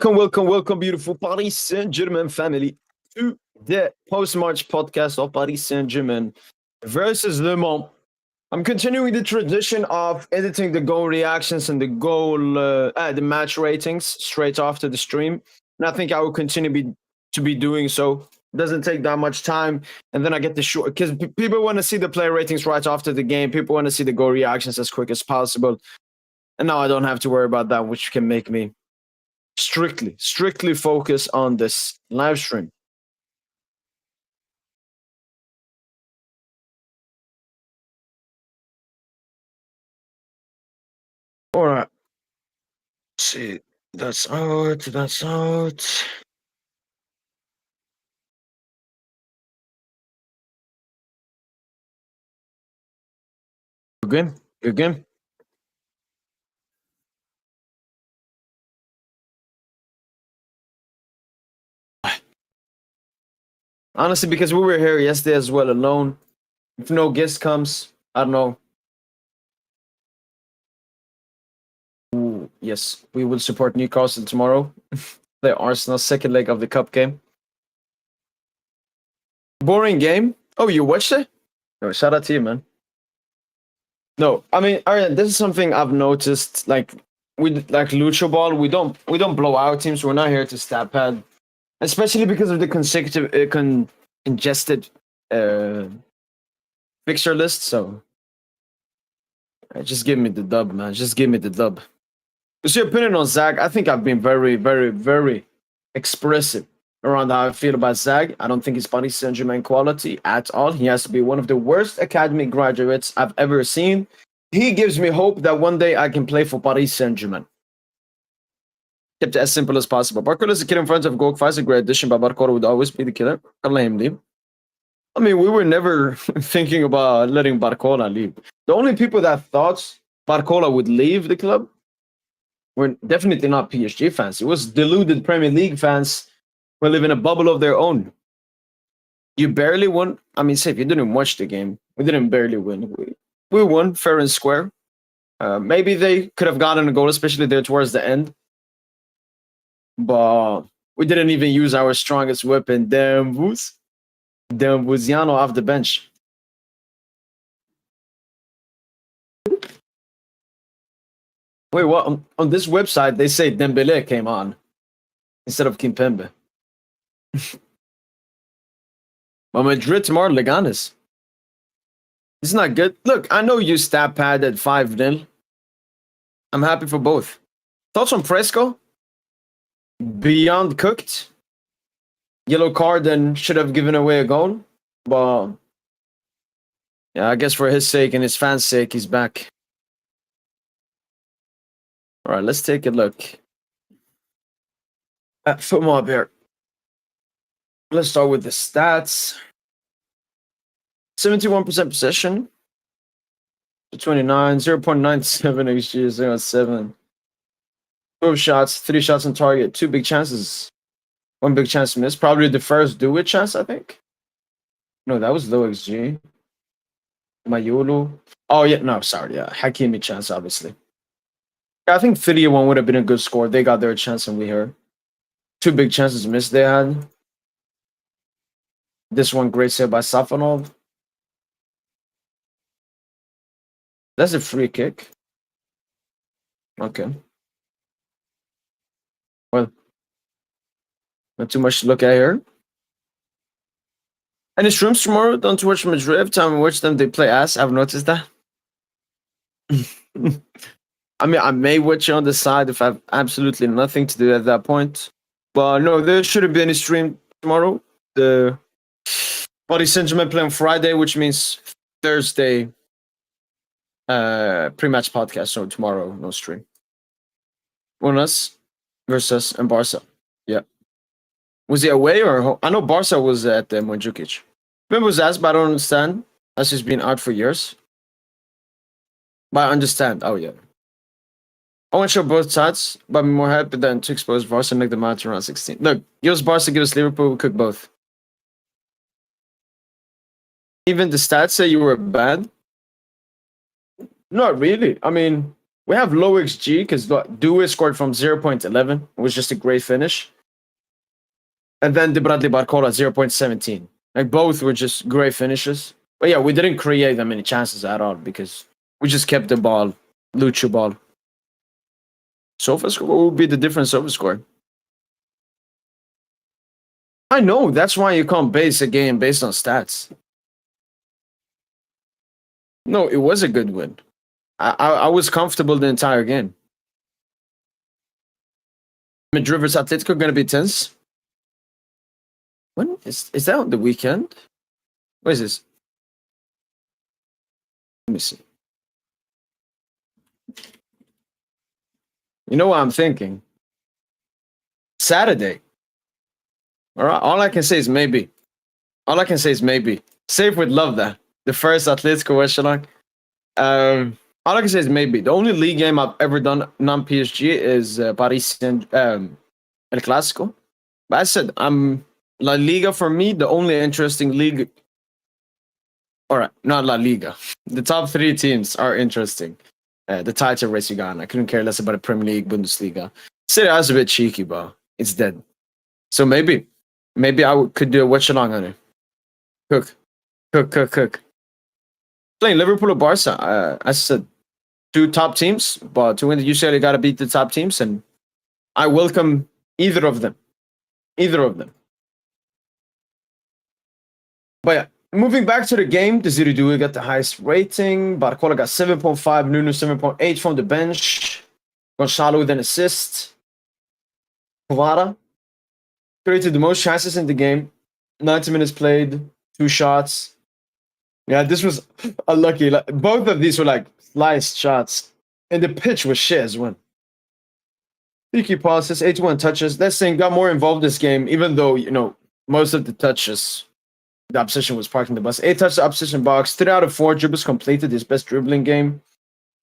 Welcome, beautiful Paris Saint-Germain family, to the post-match podcast of Paris Saint-Germain versus Le Mans. I'm continuing the tradition of editing the goal reactions and the match ratings straight after the stream, and I think I will continue to be doing so. It doesn't take that much time, and then I get the short because people want to see the player ratings right after the game. People want to see the goal reactions as quick as possible, and now I don't have to worry about that, which can make me strictly focus on this live stream. All right. Let's see, that's out. Good game. Honestly, because we were here yesterday as well alone. If no guest comes, I don't know. Ooh, yes, we will support Newcastle tomorrow. The Arsenal's second leg of the cup game. Boring game. Oh, you watched it? No, shout out to you, man. No, I mean, Arian, this is something I've noticed. Like with Lucho Ball, we don't blow out teams. We're not here to stat pad, especially because of the consecutive congested fixture list. So just give me the dub, man. Just give me the dub. What's your opinion on Zague? I think I've been very expressive around how I feel about Zague. I don't think he's Paris Saint-Germain quality at all. He has to be one of the worst academy graduates I've ever seen. He gives me hope that one day I can play for Paris Saint-Germain. Kept it as simple as possible. Barcola is a kid in front of Goalkeeper. Is a great addition, but Barcola would always be the killer. Can't let him leave. I mean, we were never thinking about letting Barcola leave. The only people that thought Barcola would leave the club were definitely not PSG fans. It was deluded Premier League fans who live in a bubble of their own. You barely won. I mean, say if you didn't watch the game, we didn't barely win. We won fair and square. Maybe they could have gotten a goal, especially there towards the end. But we didn't even use our strongest weapon, Dembuziano off the bench. Wait, what? On this website, they say Dembele came on instead of Kimpembe. But Madrid tomorrow, Leganes. It's not good. Look, I know you stat pad at 5-0. I'm happy for both. Thoughts on Fresco? Beyond cooked. Yellow card and should have given away a goal. But yeah, I guess for his sake and his fans' sake, he's back. All right, let's take a look at FootMob here. Let's start with the stats. 71% possession. 29, 0.97 XG, 0.7. 12 shots, 3 shots on target, 2 big chances. 1 big chance missed. Probably the first do-it chance, I think. No, that was low XG. Mayulu. Oh, yeah, no, sorry, yeah. Hakimi chance, obviously. I think 3-1 would have been a good score. They got their chance and we heard. 2 big chances missed they had. This one, great save by Safanov. That's a free kick. Okay. Well, not too much to look at here. Any streams tomorrow? Don't watch Madrid. Every time I watch them, they play ass. I've noticed that. I mean, I may watch you on the side if I have absolutely nothing to do at that point. But no, there shouldn't be any stream tomorrow. The Paris Saint-Germain play on Friday, which means Thursday pre-match podcast. So tomorrow, no stream. Us versus and Barca. Yeah. Was he away or home? I know Barca was at Mandzukic. Remember was asked, but I don't understand. As he's been out for years. But I understand. Oh, yeah. I want to show both sides, but I'm more happy than to expose Barca and make them out around 16. Look, give us Barca, give us Liverpool, we cook both. Even the stats say you were bad? Not really. I mean, We have low XG because Dewey scored from 0.11. It was just a great finish. And then the Bradley Barcola 0.17. Like both were just great finishes. But yeah, we didn't create that many chances at all because we just kept the ball, Lucho ball. Sofa score, what would be the different Sofa score? I know, that's why you can't base a game based on stats. No, it was a good win. I was comfortable the entire game. Madrid versus Atletico going to be tense. When is that on the weekend? What is this? Let me see. You know what I'm thinking? Saturday. All right. All I can say is maybe. All I can say is maybe. Safe would love that. The first Atletico echelon. All I can say is maybe. The only league game I've ever done non-PSG is Paris Saint El Clasico. But I said La Liga for me, the only interesting league. All right, not La Liga. The top 3 teams are interesting. The title race you got. I couldn't care less about the Premier League, Bundesliga. Serie A is a bit cheeky, but it's dead. So maybe I could do a watch along on it. Cook. Playing Liverpool or Barca. I said 2 top teams, but to win the UCL, you got to beat the top teams, and I welcome either of them. But yeah, moving back to the game, the Ziridu got the highest rating. Barcola got 7.5, Nuno 7.8 from the bench. Gonzalo with an assist. Kvara created the most chances in the game. 90 minutes played, 2 shots. Yeah, this was unlucky. Both of these were like sliced shots. And the pitch was shit as well. Peaky passes, 81 touches. That thing got more involved this game, even though, most of the touches, the opposition was parking the bus. 8 touches the opposition box. 3 out of 4 dribbles completed, his best dribbling game.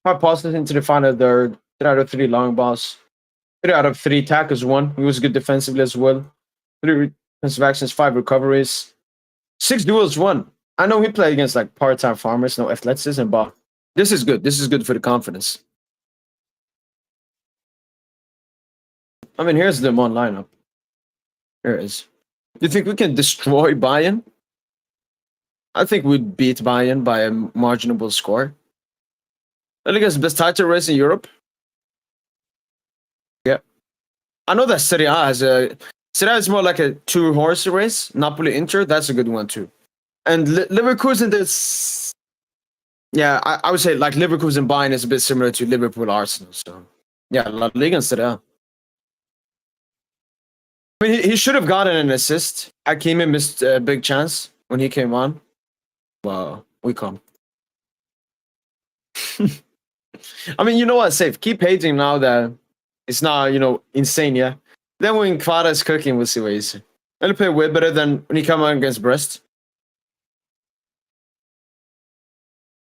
5 passes into the final third. 3 out of 3 long balls. 3 out of 3 tackles won. He was good defensively as well. 3 defensive actions, 5 recoveries. 6 duels won. I know he played against like part-time farmers, no athleticism, but this is good. This is good for the confidence. I mean, here's the one lineup. Here it is. Do you think we can destroy Bayern? I think we'd beat Bayern by a marginable score. I think it's the best title race in Europe. Yeah. I know that Serie A is more like a 2-horse race. Napoli-Inter, that's a good one too. And Leverkusen, that's... Yeah, I would say like Leverkusen Bayern is a bit similar to Liverpool-Arsenal. So, yeah, La Liga and Serie A. I mean, he should have gotten an assist. Hakimi missed a big chance when he came on. Well, we come. I mean, you know what, Safe? Keep hating now that it's not, insane, yeah? Then when Kvara is cooking, we'll see what he's... He'll play way better than when he come on against Brest.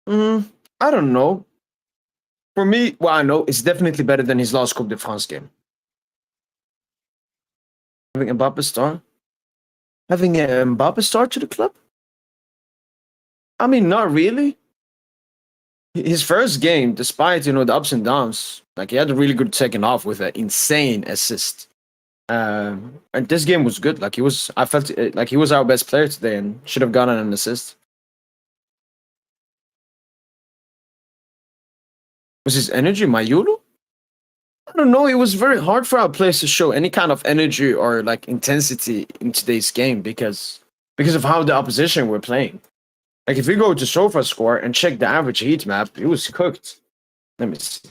I don't know. For me, well, I know it's definitely better than his last Coupe De France game. Having a Mbappe star? Having a Mbappe star to the club? I mean, not really. His first game, despite, the ups and downs, like he had a really good second half with an insane assist. And this game was good. Like I felt like he was our best player today and should have gotten an assist. Was his energy Mayulu? I don't know. It was very hard for our players to show any kind of energy or like intensity in today's game because of how the opposition were playing. Like if we go to SofaScore and check the average heat map, it was cooked. Let me see.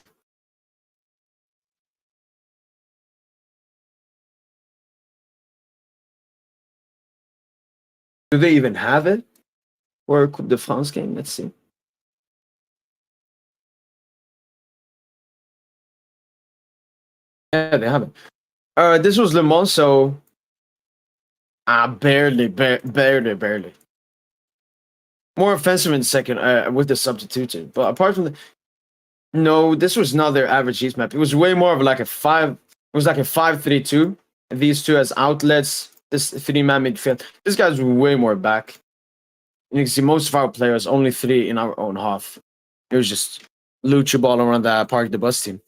Do they even have it for a Coupe de France game? Let's see. Yeah, they have it. This was Le Mans, so barely. More offensive in second with the substitution, but apart from no, this was not their average heat map. It was way more of like a 5. It was like a 5-3-2. These 2 as outlets. This 3-man midfield. This guy's way more back. You can see most of our players only 3 in our own half. It was just lucha ball around that Park the Bus team.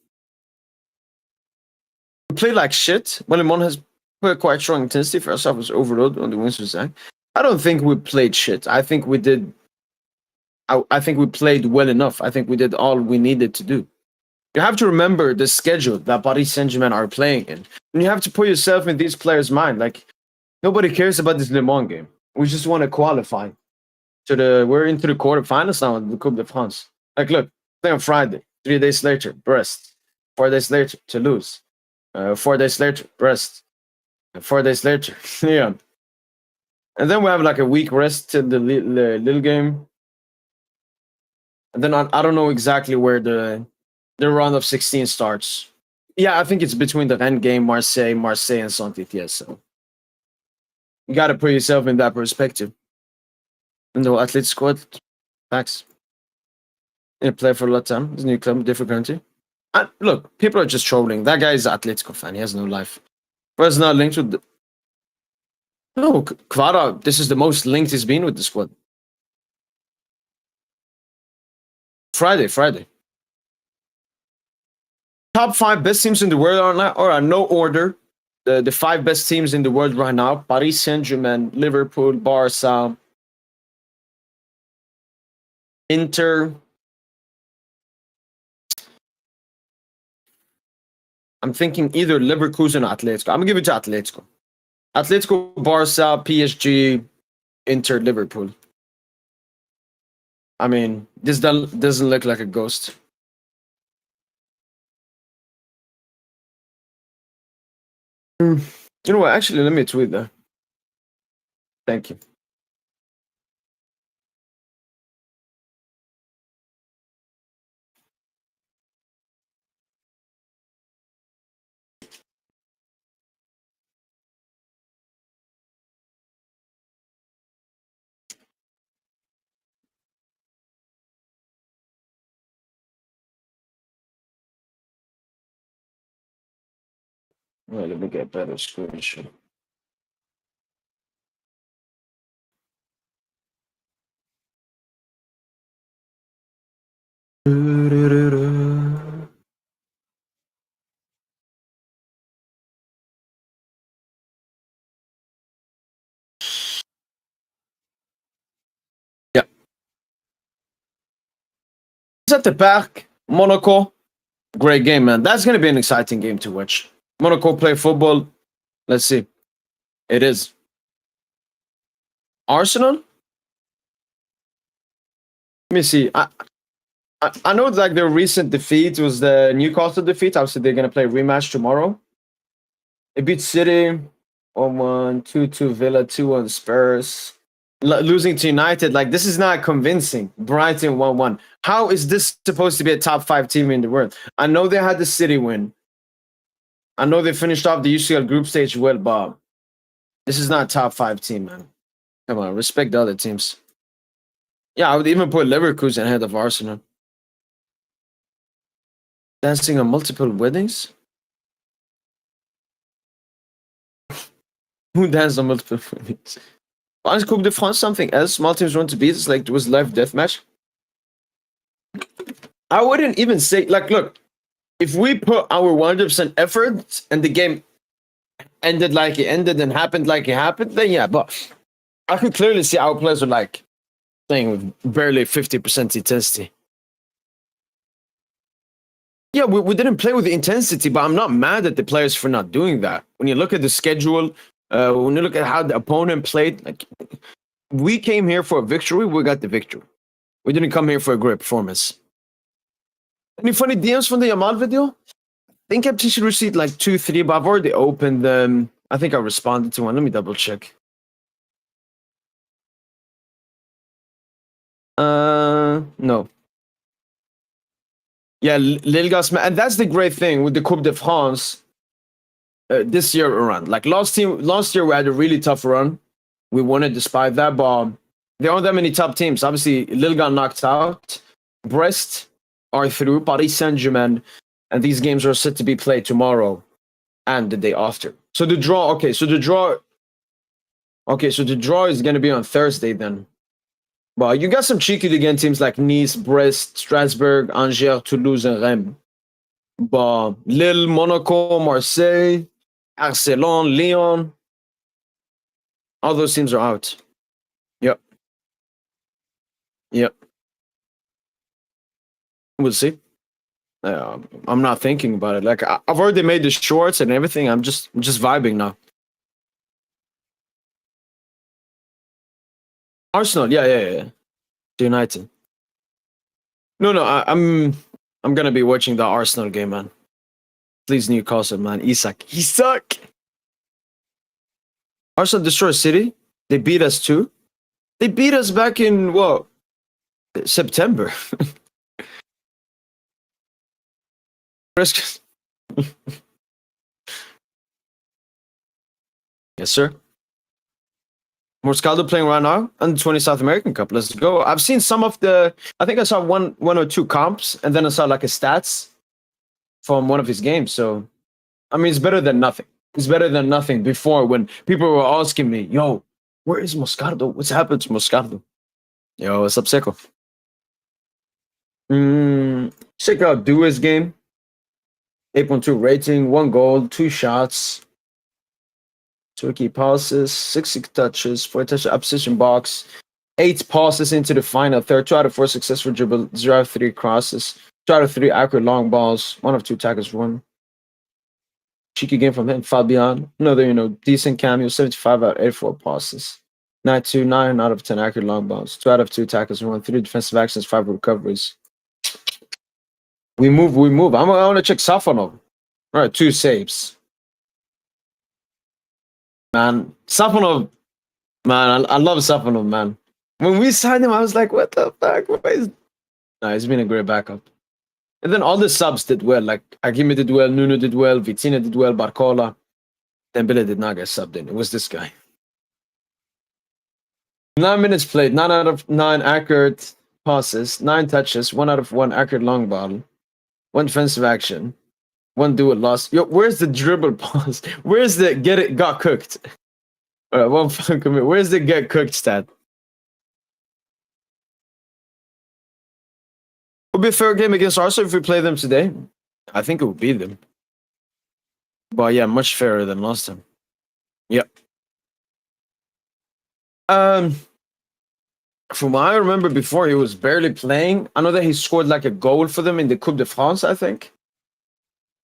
We played like shit. Lemon has put quite strong intensity. First half was overload on the wings with Zague. I don't think we played shit. I think we did. I think we played well enough. I think we did all we needed to do. You have to remember the schedule that Paris Saint-Germain are playing in. And you have to put yourself in these players' mind. Like, nobody cares about this Le Mans game. We just want to qualify. We're into the quarterfinals now in the Coupe De France. Like, look, play on Friday. 3 days later, Brest. 4 days later, Toulouse. 4 days later, Brest. 4 days later, Lyon. And then we have like a week rest till the little game. And then I don't know exactly where the round of 16 starts. Yeah, I think it's between the Rennes game, Marseille, and Saint-Etienne. So you got to put yourself in that perspective. And the athlete squad, facts. He played for a lot of time. His new club, different country. And look, people are just trolling. That guy is an Atletico fan. He has no life. But it's not linked with the... No, Kvara, this is the most linked he's been with the squad. Friday. Top 5 best teams in the world are no order. The 5 best teams in the world right now: Paris Saint-Germain, Liverpool, Barca, Inter. I'm thinking either Leverkusen or Atletico. I'm gonna give it to Atletico. Atletico, Barca, PSG, Inter, Liverpool. I mean, this doesn't look like a ghost. You know what? Actually, let me tweet that. Thank you. Wait, let me get better screenshot. Yeah. It's at the back. Monaco. Great game, man. That's going to be an exciting game to watch. Monaco play football. Let's see. It is. Arsenal? Let me see. I know like their recent defeat was the Newcastle defeat. Obviously, they're going to play a rematch tomorrow. They beat City 1-1, 2-2 Villa, 2-1 Spurs. Losing to United, like this is not convincing. Brighton 1-1. How is this supposed to be a top 5 team in the world? I know they had the City win. I know they finished off the UCL group stage well, but this is not a top 5 team, man. Come on, respect the other teams. Yeah, I would even put Leverkusen ahead of Arsenal. Dancing on multiple weddings? Who danced on multiple weddings? Why is Coupe De France something else? Small teams want to beat. It's like it was live deathmatch. I wouldn't even say like, look, if we put our 100% effort and the game ended like it ended and happened like it happened, then yeah. But I could clearly see our players were like playing with barely 50% intensity. Yeah, we didn't play with the intensity, but I'm not mad at the players for not doing that. When you look at the schedule, when you look at how the opponent played, like we came here for a victory, we got the victory. We didn't come here for a great performance. Any funny DMs from the Yamal video? I think I should receive like 2, 3, but I've already opened them. I think I responded to one. Let me double check. No. Yeah, Lille got smashed. And that's the great thing with the Coupe de France this year around. Like last year we had a really tough run. We won it despite that, but there aren't that many top teams. Obviously, Lille got knocked out. Brest are through. Paris Saint-Germain, and these games are set to be played tomorrow and the day after. So the draw, so the draw is going to be on Thursday then. But you got some cheeky Ligue 1 teams like Nice, Brest, Strasbourg, Angers, Toulouse, and Rennes. But Lille, Monaco, Marseille, Arcelon, Lyon, all those teams are out. Yep. Yep. We'll see. I'm not thinking about it. Like I've already made the shorts and everything. I'm just vibing now. Arsenal, yeah. United. No. I'm gonna be watching the Arsenal game, man. Please, Newcastle, man. Isak, he suck. Arsenal destroyed City. They beat us too. They beat us back in what? September. Yes, sir. Moscaldo playing right now on the 20 South American Cup. Let's go. I've seen some of the. I think I saw one or two comps, and then I saw like a stats from one of his games. So, I mean, it's better than nothing. It's better than nothing. Before, when people were asking me, "Yo, where is Moscardo? What's happened to Moscardo?" Yo, what's up, Seco? Check out Dua's game. 8.2 rating, 1 goal, 2 shots, 2 key passes, 6 touches, 4 touches, opposition box, 8 passes into the final third, 2 out of 4 successful dribble, 0 out of 3 crosses, 2 out of 3 accurate long balls, 1 of 2 tackles won. Cheeky game from him, Fabian. Another, decent cameo, 75 out of 84 passes. 9 out of 10 accurate long balls, 2 out of 2 tackles won, 3 defensive actions, 5 recoveries. We move. I want to check Safonov. All right, 2 saves. Man, Safonov, man, I love Safonov, man. When we signed him, I was like, what the fuck? Nah, he's been a great backup. And then all the subs did well. Like Hakimi did well, Nuno did well, Vitinha did well, Barcola. Dembele did not get subbed in. It was this guy. 9 minutes played, 9 out of 9 accurate passes, 9 touches, 1 out of 1 accurate long ball, 1 defensive action, 1 duel loss. Yo, where's the dribble pass? Where's the got cooked? All right, 1 fucking commit. Where's the get cooked stat? Would be a fair game against Arsenal if we play them today. I think it would beat them. But yeah, much fairer than last time. Yep. From what I remember before, he was barely playing. I know that he scored like a goal for them in the Coupe de France, I think.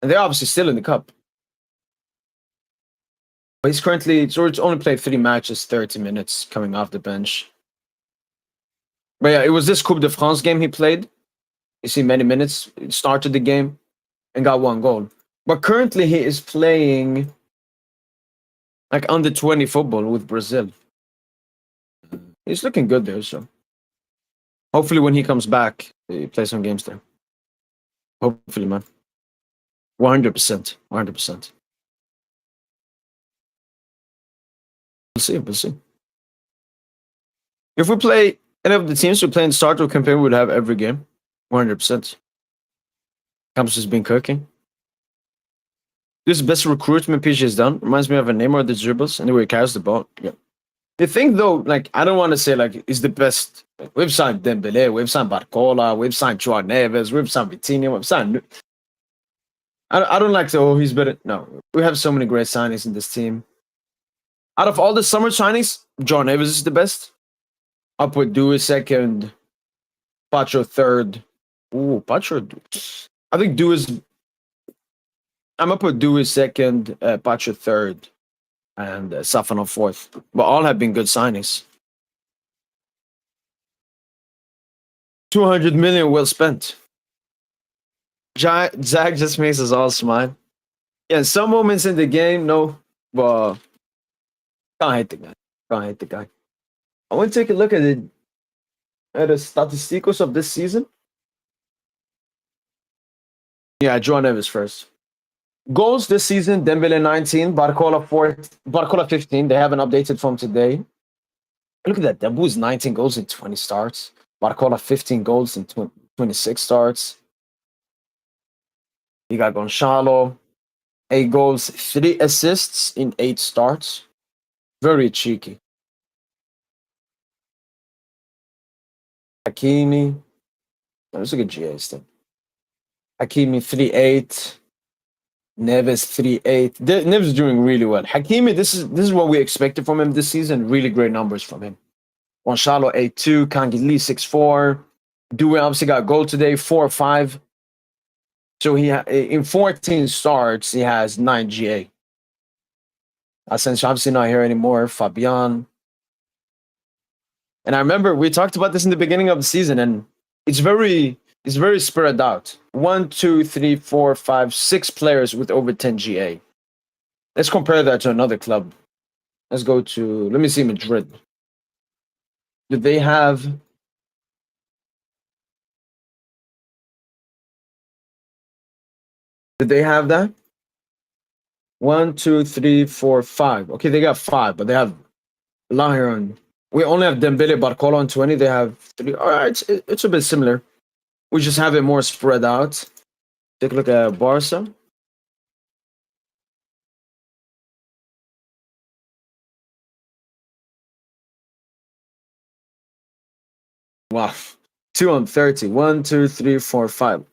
And they're obviously still in the cup. But he's currently only played 3 matches, 30 minutes coming off the bench. But yeah, it was this Coupe de France game he played. You see many minutes, started the game and got 1 goal. But currently he is playing like under 20 football with Brazil. He's looking good there, so hopefully when he comes back, he plays some games there. Hopefully, man. 100%. 100%. We'll see. If we play any of the teams we play in start or campaign, we would have every game. 100%. Campos has been cooking. This is the best recruitment PSG has done. Reminds me of a Neymar that dribbles and the way he carries the ball. Yeah. The thing though, like I don't want to say like is the best. Like, we've signed Dembele, we've signed Barcola, we've signed Joao Neves, we've signed Vitinha, we've signed. I don't like to. Oh, he's better. No, we have so many great signings in this team. Out of all the summer signings, Joao Neves is the best. I'll put Dewey second, Pacho third. Ooh, Pacho. I think Dewey's. I'm gonna put Dewey second, Pacho third, and Safonov fourth. But all have been good signings. 200 million well spent. Zague just makes us all smile. Yeah, some moments in the game, no, but can't hate the guy. I want to take a look at the statisticals of this season. Yeah, Joao Neves first. Goals this season: Dembele 19, Barcola 15. They haven't updated from today. Look at that. Dembu's 19 goals in 20 starts. Barcola 15 goals in 26 starts. You got Gonçalo, 8 goals, 3 assists in 8 starts. Very cheeky. Hakimi. Let's look at GA still. Hakimi 3.8. Neves 3.8. Neves is doing really well. Hakimi, this is what we expected from him this season. Really great numbers from him. Gonçalo 8.2. Kangili 6.4. Due obviously got a goal today, 4.5. So he in 14 starts, he has 9 GA. Asensio obviously not here anymore. Fabian. And I remember we talked about this in the beginning of the season, and it's very spread out. 1, 2, 3, 4, 5, 6 players with over 10 GA. Let's compare that to another club. Let's go to, let me see, Madrid. Do they have that? 1, 2, 3, 4, 5. Okay, they got 5, but they have a lot here on. We only have Dembele, Barcola on 20. They have 3. All right, it's a bit similar. We just have it more spread out. Take a look at Barca. Wow. 2 on 30. 1, 2, 3, 4, 5.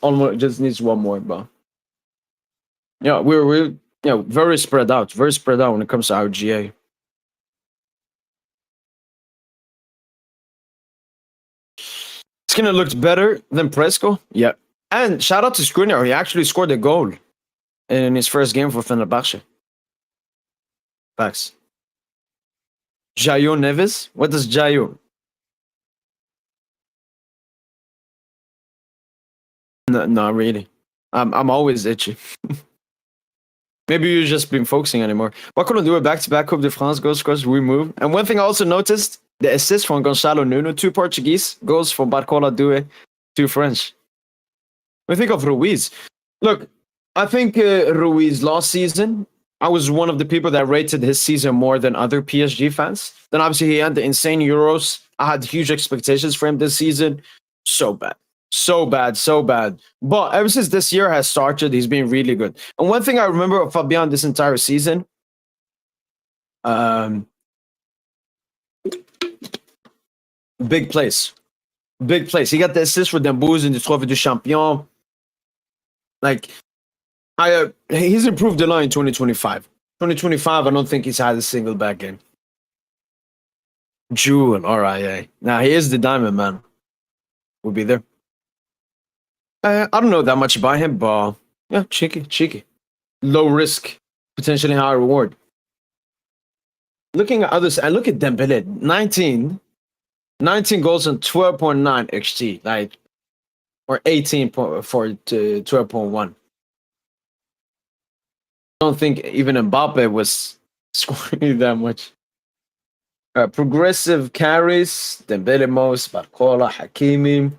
Almost just needs one more, bro. Yeah, we're very spread out. Very spread out when it comes to our GA. Skinner looked better than Presco. Yeah. And shout out to Skriniar. He actually scored a goal in his first game for Fenerbahce. Facts. Jayo Neves? What does Jayo? No, not really. I'm always itchy. Maybe you've just been focusing anymore. What can I do? A back-to-back Coupe de France goal scores, we move. And one thing I also noticed, the assist from Gonçalo Nuno, 2 Portuguese goals from Barcola Due, 2 French. I think of Ruiz. Look, I think Ruiz last season, I was one of the people that rated his season more than other PSG fans. Then obviously he had the insane Euros. I had huge expectations for him this season. So bad. So bad, so bad. But ever since this year has started, he's been really good. And one thing I remember of Fabian this entire season, big place. Big place. He got the assist for Dembouz in the Trophée du Champion. Like, he's improved a lot in 2025. 2025, I don't think he's had a single bad game. Jewel, all right, yeah. Now, he is the diamond, man. We'll be there. I don't know that much about him, but yeah, cheeky. Low risk, potentially high reward. Looking at others, and look at Dembele, 19 goals and 12.9 XG, like, or 18.4 to 12.1. I don't think even Mbappe was scoring that much. Progressive carries, Dembele most, Barcola, Hakimi.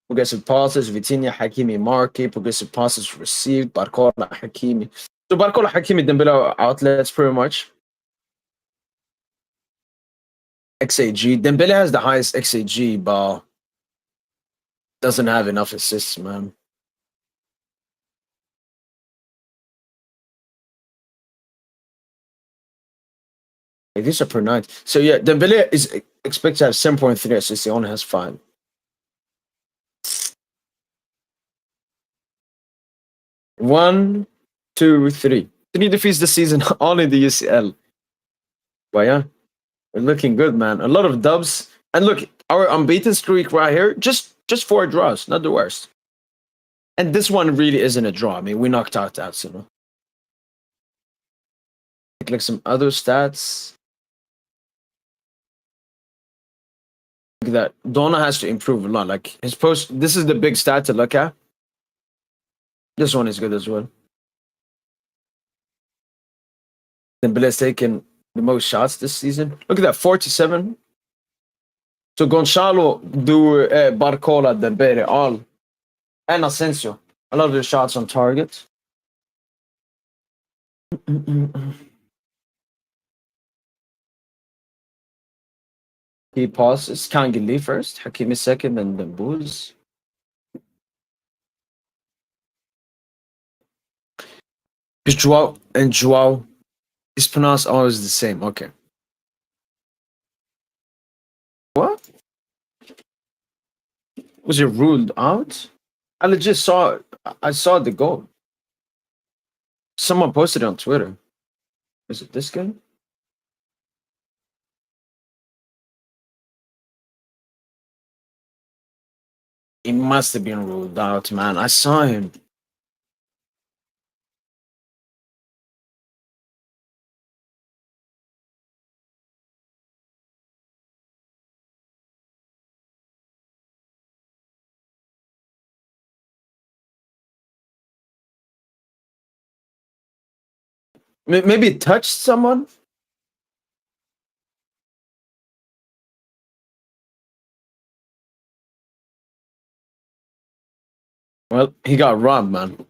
Progressive passes, Vitinha, Hakimi, Marquez. Progressive passes received, Barcola, Hakimi. So Barcola, Hakimi, Dembele outlets pretty much. XAG. Dembele has the highest XAG, but doesn't have enough assists, man. Hey, these are per night. So yeah, Dembele is expected to have 7.3 assists. He only has 5. One, two, three. 3 defeats this season, all in the UCL. Well, yeah, we're looking good, man. A lot of dubs. And look, our unbeaten streak right here, just 4 draws, not the worst. And this one really isn't a draw. I mean, we knocked out that, you know. Like some other stats. Look at that. Donna has to improve a lot. Like his post, this is the big stat to look at. This one is good as well. Dembele's taken the most shots this season. Look at that, 47. So Gonçalo, Barcola, Dembele, all, and Asensio. A lot of the shots on target. He passes. Kangili first, Hakimi second, and then Booz. Joao and Joao is pronounced always the same. Okay. What? Was he ruled out? I legit saw. I saw the goal. Someone posted it on Twitter. Is it this guy? He must have been ruled out, man. I saw him. Maybe it touched someone. Well, he got robbed, man.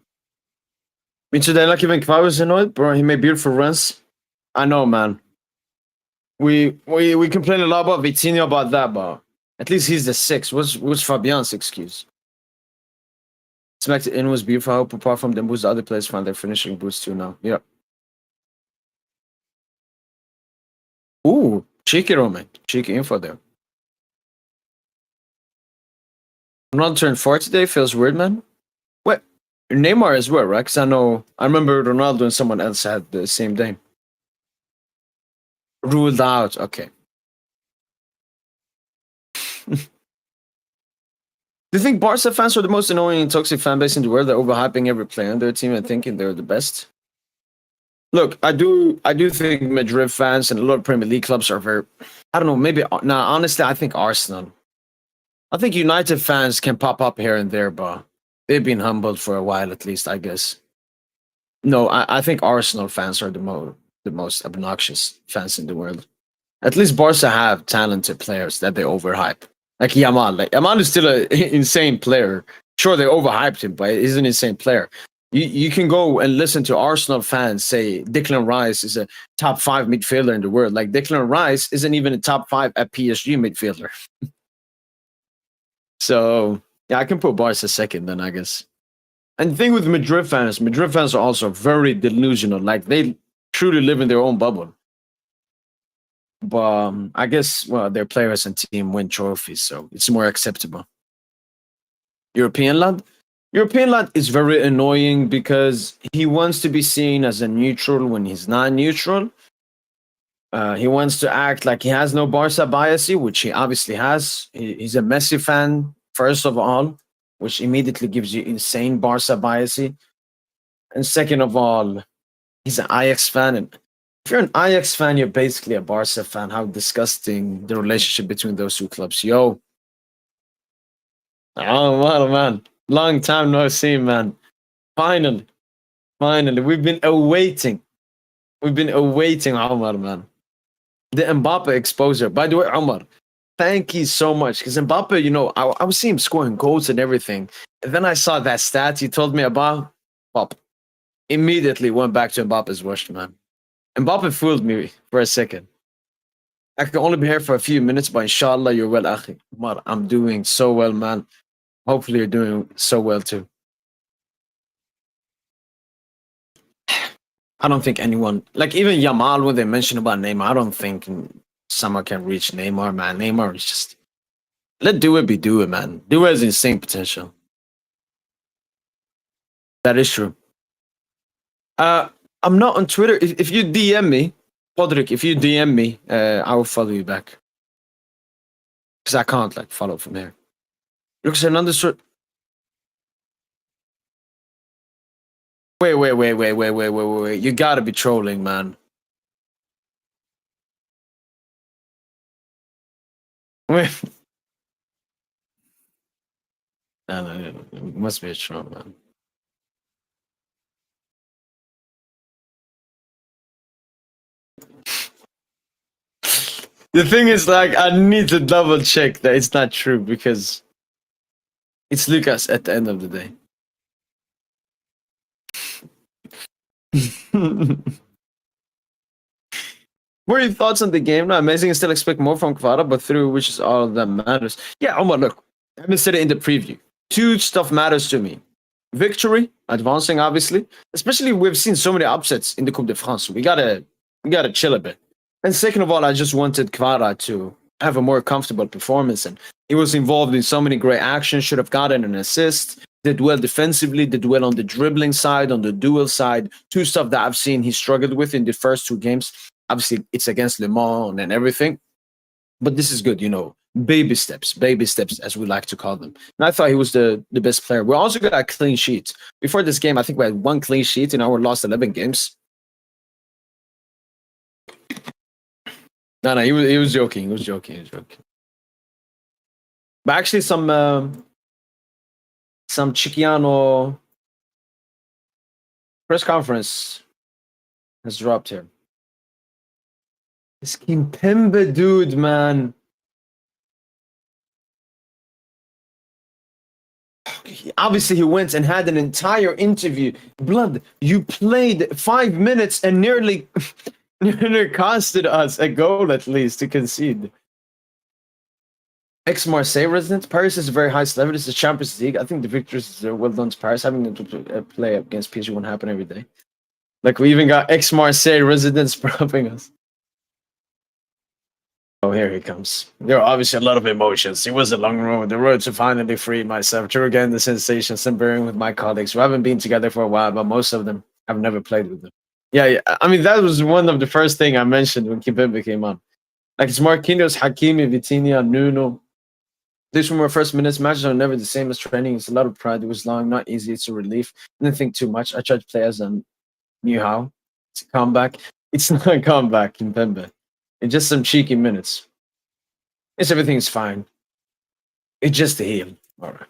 Minns du den Lucky Kvara annoyed, bro? He made beautiful runs. I know, man. We complain a lot about Vitinho about that, but at least he's the six. What's Fabian's excuse? Smacked it in was beautiful. I hope apart from them, the other players find their finishing boost too now. Yep. Ooh, cheeky Roman. Cheeky info there. Ronaldo turned 4 today. Feels weird, man. What? Neymar as well, right? Because I remember Ronaldo and someone else had the same day. Ruled out. Okay. Do you think Barca fans are the most annoying and toxic fan base in the world? They're overhyping every player on their team and thinking they're the best. Look, I do think Madrid fans and a lot of Premier League clubs are very. I don't know. Maybe honestly, I think Arsenal. I think United fans can pop up here and there, but they've been humbled for a while, at least, I guess. No, I think Arsenal fans are the most obnoxious fans in the world. At least Barca have talented players that they overhype. Like Yamal. Like Yamal is still an insane player. Sure, they overhyped him, but he's an insane player. You can go and listen to Arsenal fans say Declan Rice is a top 5 midfielder in the world. Like Declan Rice isn't even a top 5 at PSG midfielder. So yeah, I can put Barca second then, I guess. And the thing with Madrid fans are also very delusional. Like they truly live in their own bubble. But I guess their players and team win trophies, so it's more acceptable. European lad is very annoying because he wants to be seen as a neutral when he's not neutral. He wants to act like he has no Barca bias, which he obviously has. He's a Messi fan, first of all, which immediately gives you insane Barca bias. And second of all, he's an Ajax fan. And if you're an Ajax fan, you're basically a Barca fan. How disgusting the relationship between those two clubs. Yo. Oh, man. Long time no see, man. Finally. We've been awaiting, Omar, man. The Mbappe exposure. By the way, Omar, thank you so much. Because Mbappe, I was seeing him scoring goals and everything. And then I saw that stat you told me about. Pop. Immediately went back to Mbappe's watch, man. Mbappe fooled me for a second. I can only be here for a few minutes, but inshallah, you're well, akhi. Omar, I'm doing so well, man. Hopefully you're doing so well too. I don't think anyone, like even Yamal, when they mention about Neymar, I don't think someone can reach Neymar, man. Neymar is just, let do it be do it, man. Do it has insane potential. That is true. I'm not on Twitter. If you DM me, Podrick, if you DM me, I will follow you back. Because I can't like follow from here. Lucas Hernandez. Wait. You gotta be trolling, man. Wait. No. It must be a troll, man. The thing is, like, I need to double check that it's not true because it's Lucas at the end of the day. What are your thoughts on the game? No, amazing. I still expect more from Kvara, but through which is all that matters. Yeah, Omar, look, I haven't said it in the preview. Two stuff matters to me. Victory, advancing, obviously. Especially we've seen so many upsets in the Coupe de France. We gotta chill a bit. And second of all, I just wanted Kvara to have a more comfortable performance. And he was involved in so many great actions, should have gotten an assist, did well defensively, did well on the dribbling side, on the duel side. Two stuff that I've seen he struggled with in the first two games. Obviously, it's against Le Mans and everything. But this is good, baby steps, as we like to call them. And I thought he was the best player. We also got a clean sheet. Before this game, I think we had one clean sheet in our last 11 games. No, he was joking. He was joking. But actually, some Chiquiano press conference has dropped here. This Kimpembe dude, man. Obviously, he went and had an entire interview. Blood, you played 5 minutes and nearly costed us a goal at least to concede. Ex-Marseille resident. Paris is a very high level. This is Champions League. I think the victories are well done to Paris. Having them to play against PSG won't happen every day. Like, we even got ex-Marseille residents propping us. Oh, here he comes. There are obviously a lot of emotions. It was a long road. The road to finally free myself. To regain the sensations and bearing with my colleagues who haven't been together for a while, but most of them I've never played with them. Yeah. I mean, that was one of the first thing I mentioned when Kimpembe came on. Like, it's Marquinhos, Hakimi, Vitinha, Nuno. These were my first minutes. Matches are never the same as training. It's a lot of pride. It was long, not easy. It's a relief. I didn't think too much. I tried to play as I knew how. It's a comeback. It's not a comeback, Kimpembe. It's just some cheeky minutes. Yes, everything's fine. It's just a heal. All right.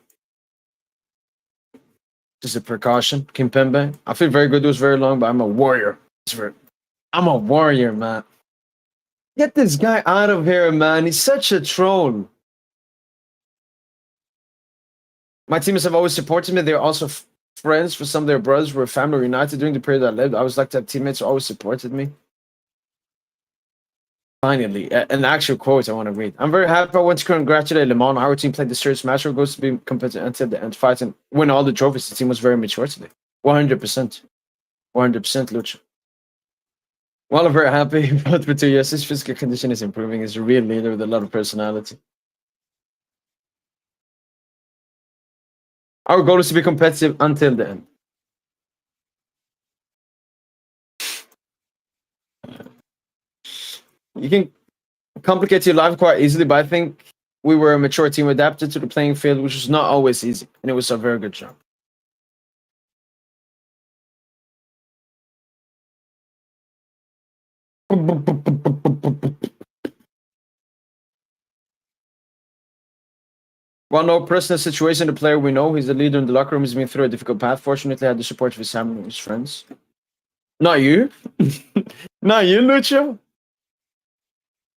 Just a precaution. Kimpembe. I feel very good. It was very long, but I'm a warrior. I'm a warrior, man. Get this guy out of here, man. He's such a troll. My teammates have always supported me. They're also friends for some of their brothers. We're family reunited during the period I lived. I always like to have teammates who always supported me. Finally, an actual quote I want to read. I'm very happy. I want to congratulate Le Mans. Our team played the serious match. We're going to be competitive until the end, fight and win all the trophies. The team was very mature today. 100%. 100%, Lucha. Well, I'm very happy. But for 2 years, his physical condition is improving. He's a real leader with a lot of personality. Our goal is to be competitive until the end. You can complicate your life quite easily, but I think we were a mature team adapted to the playing field, which was not always easy, and it was a very good job. Well, no personal situation, the player we know, he's the leader in the locker room, he's been through a difficult path. Fortunately, I had the support of his family and his friends. Not you. Not you, Lucho.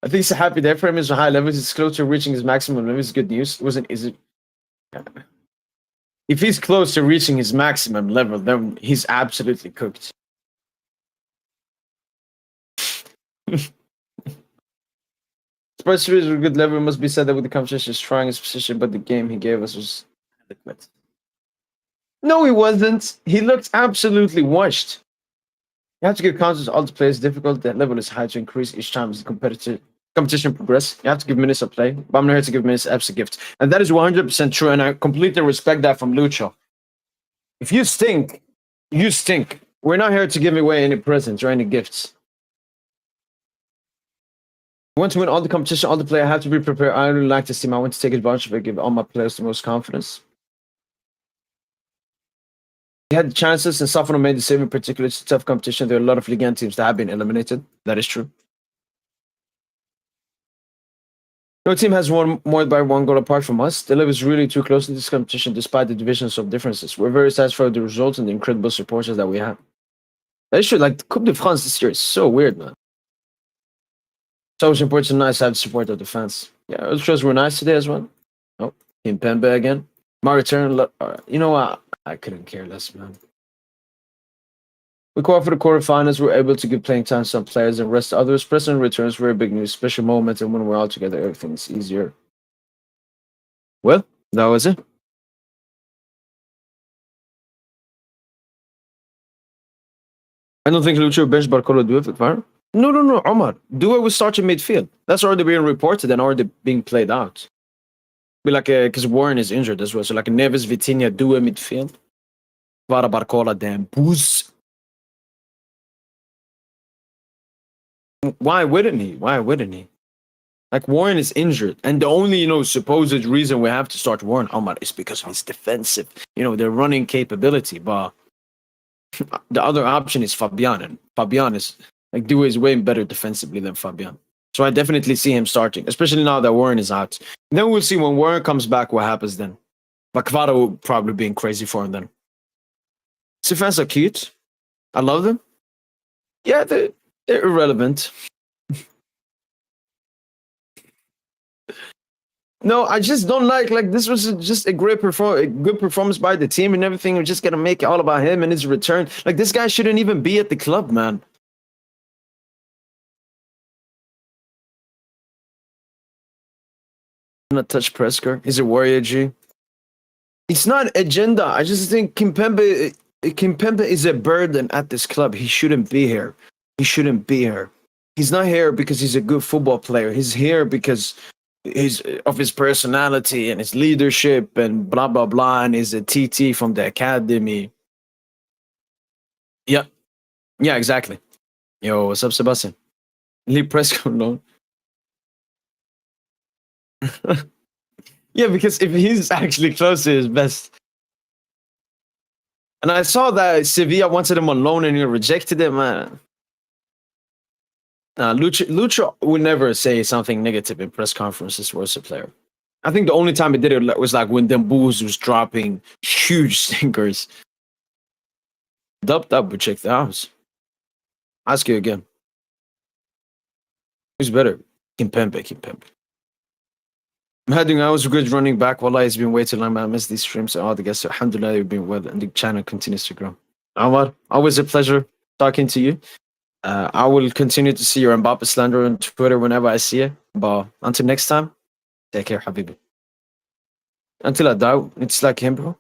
I think it's a happy day for him. He's a high level. He's close to reaching his maximum level. It's good news. It wasn't easy. If he's close to reaching his maximum level, then he's absolutely cooked. Spurs is a good level. It must be said that with the competition is trying his position, but the game he gave us was adequate. No, he wasn't. He looked absolutely washed. You have to give counters to all the players difficult. That level is high to increase each time as the competition progress. You have to give minutes of play. But I'm not here to give minutes apps a gift. And that is 100% true. And I completely respect that from Lucho. If you stink, you stink. We're not here to give away any presents or any gifts. I want to win all the competition, all the players. I have to be prepared. I really like this team. I want to take advantage of it, give all my players the most confidence. He had chances, and Safano made the save in particular. It's a tough competition. There are a lot of Ligue 1 teams that have been eliminated. That is true. No team has won more by one goal apart from us. The level is really too close in this competition despite the divisions of differences. We're very satisfied with the results and the incredible supporters that we have. That is true. Like, the Coupe De France this year is so weird, man. It's always important and nice to have the support of the fans. Yeah, ultras were nice today as well. Oh, Kimpembe again. My return, you know what? I couldn't care less, man. We qualified for the quarterfinals. We're able to give playing time to some players and rest others. President returns, very big news, special moment, and when we're all together, everything's easier. Well, that was it. I don't think Lucho bench Barcolo do it, Var. No, Omar. Due will start in midfield. That's already being reported and already being played out. Be like, because Warren is injured as well. So like Neves, Vitinha, Due midfield. Vara Barcola, Dan Booz. Why wouldn't he? Why wouldn't he? Like Warren is injured, and the only supposed reason we have to start Warren Omar is because of his defensive, their running capability. But the other option is Fabian, and Fabian is like Due is way better defensively than Fabian. So I definitely see him starting, especially now that Warren is out. And then we'll see when Warren comes back what happens then. But Kvara will probably be crazy for him then. Fans are cute. I love them. Yeah, they're irrelevant. No, I just don't like this was just a good performance by the team and everything. We're just gonna make it all about him and his return. Like this guy shouldn't even be at the club, man. Not touch Presker. He's a warrior G. It's not agenda. I just think Kimpembe is a burden at this club. He shouldn't be here. He shouldn't be here. He's not here because he's a good football player. He's here because of his personality and his leadership and blah blah blah, and he's a TT from the academy. Yeah, exactly. Yo, what's up, Sebastian? Leave Presker alone. Yeah, because if he's actually close to his best. And I saw that Sevilla wanted him on loan and he rejected it, man. Lucho would never say something negative in press conferences towards a player. I think the only time he did it was like when Dembouz was dropping huge stinkers. Dubbed up, but check the house. Ask you again. Who's better? Kimpembe. I'm heading. I was a good running back. Wallah, it's been way too long, man. I miss these streams and all the guests. Alhamdulillah, you've been well, and the channel continues to grow. Awad, always a pleasure talking to you. I will continue to see your Mbappe slander on Twitter whenever I see it. But until next time, take care, Habibi. Until I die, it's like him, bro.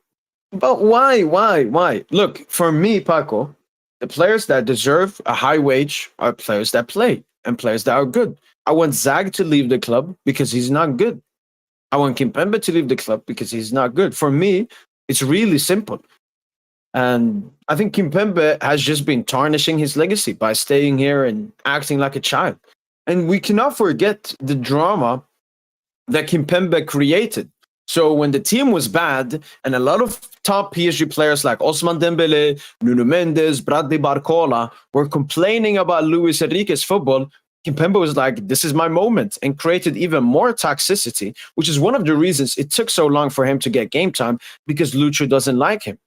But why? Look, for me, Paco, the players that deserve a high wage are players that play and players that are good. I want Zague to leave the club because he's not good. I want Kimpembe to leave the club because he's not good. For me, it's really simple. And I think Kimpembe has just been tarnishing his legacy by staying here and acting like a child. And we cannot forget the drama that Kimpembe created. So when the team was bad and a lot of top PSG players like Ousmane Dembele, Nuno Mendes, Bradley Barcola were complaining about Luis Enrique's football, Kimpembe was like, this is my moment, and created even more toxicity, which is one of the reasons it took so long for him to get game time, because Lucho doesn't like him.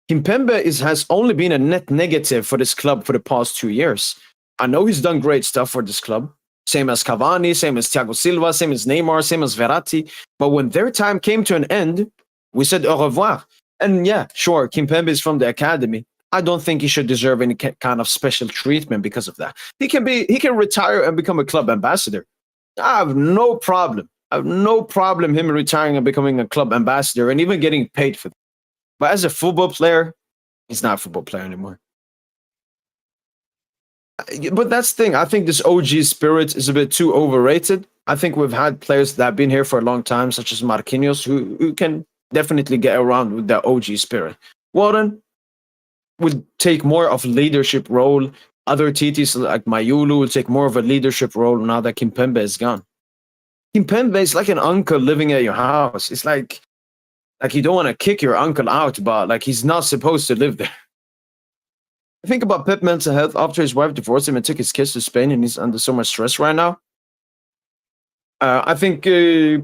Kimpembe has only been a net negative for this club for the past 2 years. I know he's done great stuff for this club, same as Cavani, same as Thiago Silva, same as Neymar, same as Verratti. But when their time came to an end, we said au revoir. And yeah, sure, Kimpembe is from the academy. I don't think he should deserve any kind of special treatment because of that. He can retire and become a club ambassador. I have no problem. Him retiring and becoming a club ambassador and even getting paid for that. But as a football player, he's not a football player anymore. But that's the thing. I think this OG spirit is a bit too overrated. I think we've had players that have been here for a long time, such as Marquinhos, who can definitely get around with that OG spirit. Warren would take more of a leadership role. Other TTs like Mayulu will take more of a leadership role now that Kimpembe is gone. Kimpembe is like an uncle living at your house. It's like you don't want to kick your uncle out, but like he's not supposed to live there. I think about Pep mental health after his wife divorced him and took his kids to Spain, and he's under so much stress right now. I think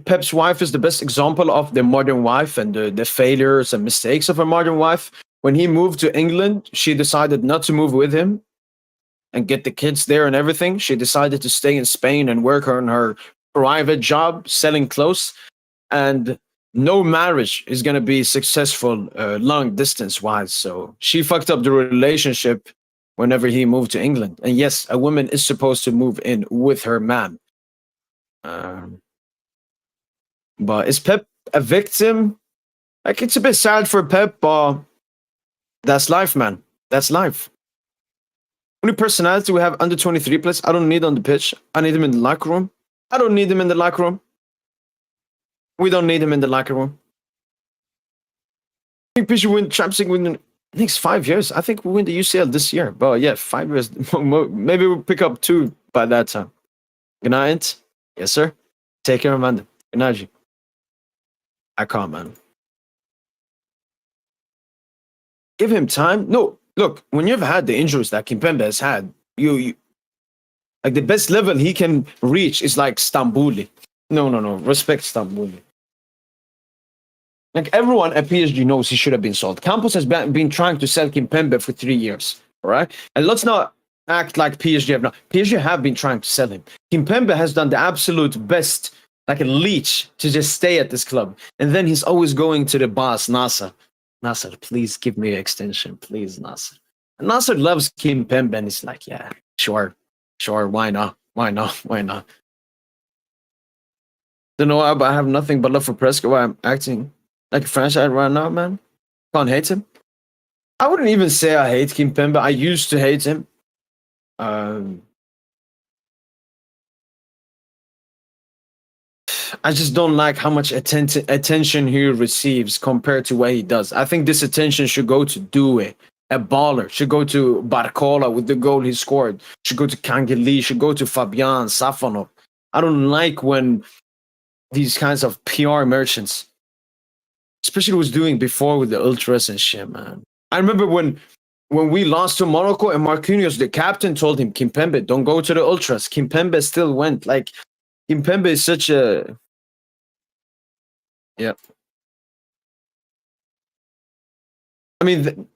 Pep's wife is the best example of the modern wife and the failures and mistakes of a modern wife. When he moved to England, she decided not to move with him and get the kids there and everything. She decided to stay in Spain and work on her private job, selling clothes. And no marriage is going to be successful long distance wise. So she fucked up the relationship whenever he moved to England. And yes, a woman is supposed to move in with her man. But is Pep a victim? Like, it's a bit sad for Pep, but that's life, man. That's life. Only personality we have under 23 players. I don't need on the pitch. I need him in the locker room. I don't need him in the locker room. We don't need him in the locker room. I think PSG win Champions League within the next 5 years. I think we win the UCL this year. But yeah, 5 years. Maybe we'll pick up 2 by that time. Good night. Yes, sir. Take care, Amanda. Good night, G. I can't, man. Give him time. No, look, when you've had the injuries that Kimpembe has had, you like the best level he can reach is like Stambouli. No. Respect Stambouli. Like everyone at PSG knows he should have been sold. Campos has been trying to sell Kimpembe for 3 years. All right. And let's not act like PSG have not. PSG have been trying to sell him. Kimpembe has done the absolute best, like a leech, to just stay at this club. And then he's always going to the boss, Nasser. Nasser, please give me an extension. Please, Nasser. And Nasser loves Kimpembe, and he's like, yeah, sure, why not? Don't know why, but I have nothing but love for Prescott. Why I'm acting like a franchise right now, man. Can't hate him. I wouldn't even say I hate Kimpembe. I used to hate him. I just don't like how much attention he receives compared to what he does. I think this attention should go to Due, a baller. Should go to Barcola with the goal he scored. Should go to Kangeli. Should go to Fabian, Safonov. I don't like when these kinds of PR merchants, especially was doing before with the ultras and shit, man. I remember when we lost to Morocco and Marquinhos, the captain, told him, Kimpembe, don't go to the ultras. Kimpembe still went. Like, Kimpembe is such a... Yeah. I mean,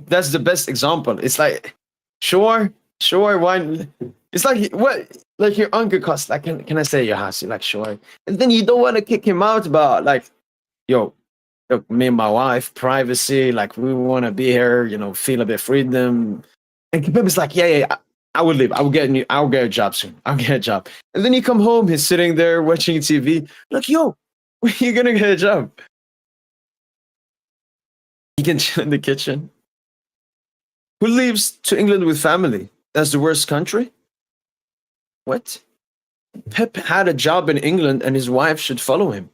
that's the best example. It's like, sure, why... It's like, what? Like your uncle costs, like, can I stay at your house? You're like, sure. And then you don't want to kick him out, but like, yo, look, me and my wife, privacy, like, we want to be here, feel a bit freedom. And Kimpembe's like, yeah, I will leave. I'll get a job soon. I'll get a job. And then you come home, he's sitting there watching TV. Like, yo, when are you gonna get a job? You can chill in the kitchen. Who leaves to England with family? That's the worst country? What? Pep had a job in England and his wife should follow him.